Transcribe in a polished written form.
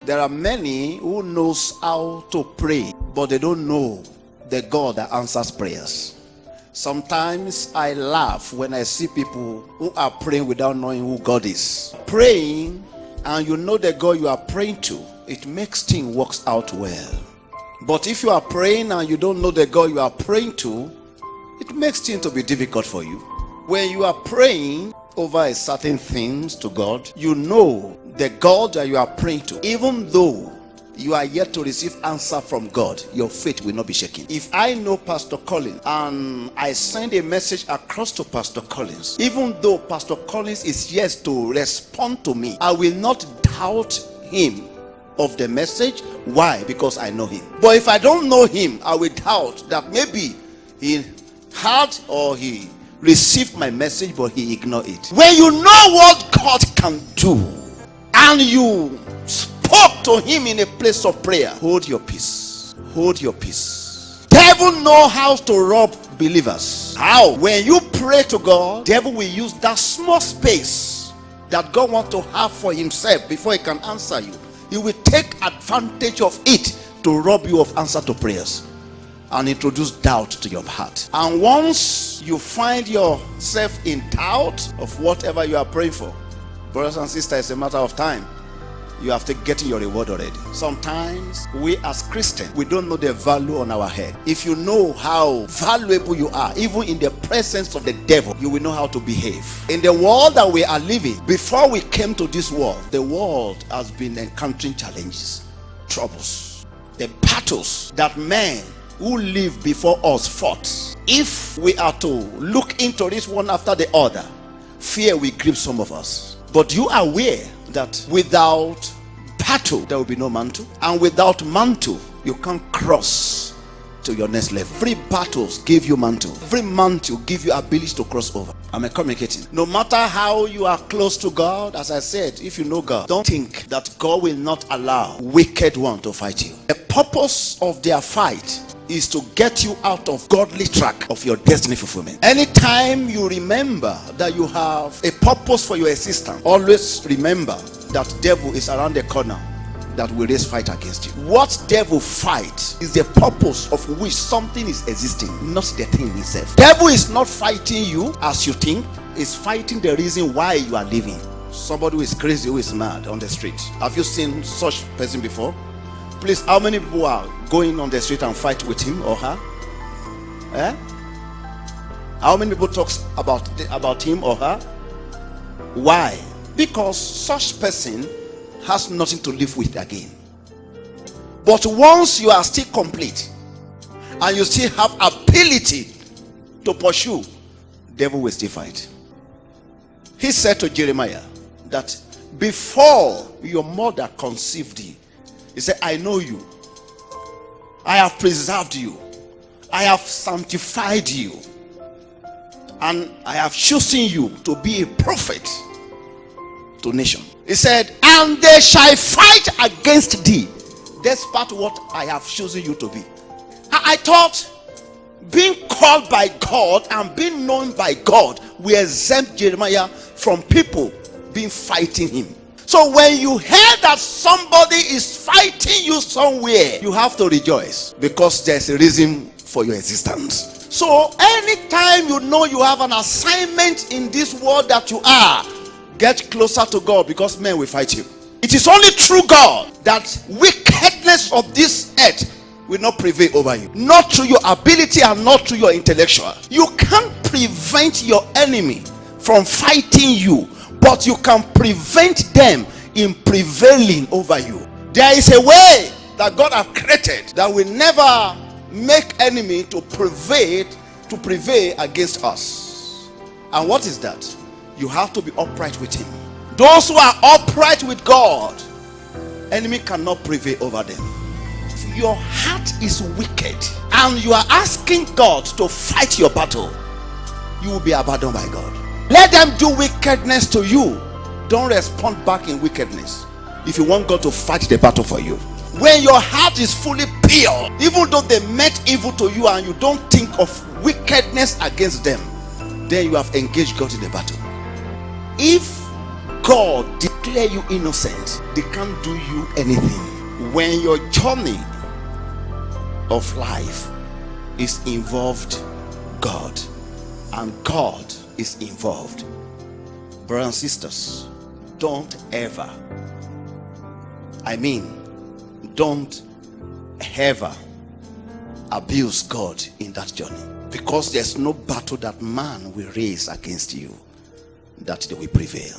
There are many who knows how to pray, but they don't know the God that answers prayers. Sometimes I laugh when I see people who are praying without knowing who God is. Praying and you know the God you are praying to, it makes things work out well. But if you are praying and you don't know the God you are praying to, it makes things to be difficult for you. When you are praying over a certain things to God, you know the God that you are praying to. Even though you are yet to receive answer from God, your faith will not be shaken. If I know Pastor Collins and I send a message across to Pastor Collins, even though Pastor Collins is yet to respond to me, I will not doubt him of the message. Why? Because I know him. But if I don't know him, I will doubt that maybe he heard or he received my message, but he ignored it. When you know what God can do and you spoke to him in a place of prayer, hold your peace. Hold your peace. Devil know how to rob believers. How? When you pray to God, devil will use that small space that God wants to have for himself before he can answer you. He will take advantage of it to rob you of answer to prayers and introduce doubt to your heart. And once you find yourself in doubt of whatever you are praying for, brothers and sisters, it's a matter of time. You have to get your reward already. Sometimes we as Christians, we don't know the value on our head. If you know how valuable you are, even in the presence of the devil, you will know how to behave. In the world that we are living, before we came to this world, the world has been encountering challenges, troubles, the battles that men who lived before us fought. If we are to look into this one after the other, fear will grip some of us. But you are aware that without battle, there will be no mantle. And without mantle, you can't cross to your next level. Every battles give you mantle. Every mantle give you ability to cross over. Am I communicating? No matter how you are close to God, as I said, if you know God, don't think that God will not allow wicked one to fight you. The purpose of their fight is to get you out of godly track of your destiny fulfillment. Anytime you remember that you have a purpose for your existence, always remember that devil is around the corner that will raise fight against you. What devil fight is the purpose of which something is existing, not the thing itself. Devil is not fighting you as you think, is fighting the reason why you are living. Somebody who is crazy, who is mad on the street. Have you seen such person before? Please, how many people are going on the street and fight with him or her? How many people talks about him or her? Why? Because such person has nothing to live with again. But once you are still complete and you still have ability to pursue, devil will still fight. He said to Jeremiah that before your mother conceived you, he said, I know you. I have preserved you. I have sanctified you. And I have chosen you to be a prophet to nation. He said, and they shall fight against thee, despite what I have chosen you to be. I thought being called by God and being known by God will exempt Jeremiah from people being fighting him. So when you hear that somebody is fighting you somewhere, you have to rejoice because there's a reason for your existence. So anytime you know you have an assignment in this world that you are, get closer to God because men will fight you. It is only through God that wickedness of this earth will not prevail over you. Not through your ability and not through your intellectual. You can't prevent your enemy from fighting you, but you can prevent them in prevailing over you. There is a way that God has created that will never make enemy to prevail against us. And what is that? You have to be upright with him. Those who are upright with God, enemy cannot prevail over them. If your heart is wicked and you are asking God to fight your battle, you will be abandoned by God. Let them do wickedness to you. Don't respond back in wickedness if you want God to fight the battle for you. When your heart is fully pure, even though they meant evil to you and you don't think of wickedness against them, then you have engaged God in the battle. If God declare you innocent, they can't do you anything. When your journey of life is involved God, and God is involved, brothers and sisters, don't ever, don't ever abuse God in that journey, because there's no battle that man will raise against you that they will prevail.